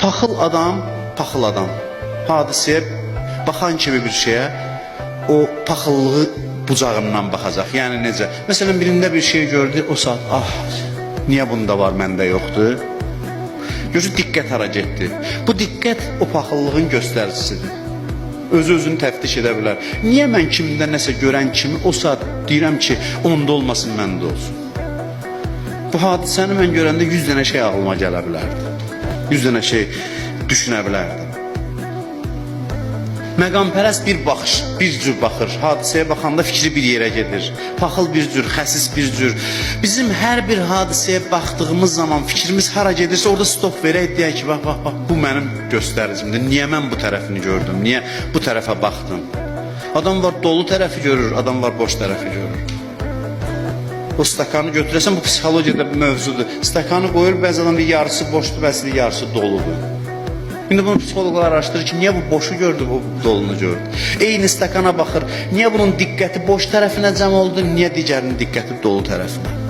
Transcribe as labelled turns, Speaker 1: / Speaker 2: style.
Speaker 1: paxıl adam hadisəyə baxan kimi bir şeyə o paxıllığı bucağından baxacaq. Yəni necə? Məsələn, birində bir şey gördü, o saat, niyə bunda var, məndə yoxdur? Görür, diqqət hara getdi. Bu diqqət o paxıllığın göstəricisidir. Özünü təftiş edə bilər. Niyə mən kimdə nəsə görən kimi o saat deyirəm ki, onda olmasın, məndə olsun? Bu hadisəni mən görəndə 100 dənə şey ağlıma gələ bilərdi. 100 dənə şey düşünə bilərdim. Məqampərəst bir baxış, bir cür baxır. Hadisəyə baxanda fikri bir yerə gedir. Paxıl bir cür, xəsis bir cür. Bizim hər bir hadisəyə baxdığımız zaman fikrimiz hara gedirsə orada stop verək, deyək ki, bax, bu mənim göstəricimdir. Niyə mən bu tərəfini gördüm? Niyə bu tərəfə baxdım? Adam var dolu tərəfi görür, adam var boş tərəfi görür. O stakanı götürəsən, bu psixologiyada bir mövzudur. Stakanı qoyur, bəzi adam yarısı boşdur, bəzi yarısı doludur. İndi bunu psixologlar araşdırır ki, niyə bu boşu gördü, bu dolunu gördü? Eyni stakana baxır, niyə bunun diqqəti boş tərəfinə cəm oldu, niyə digərinin diqqəti dolu tərəfinə?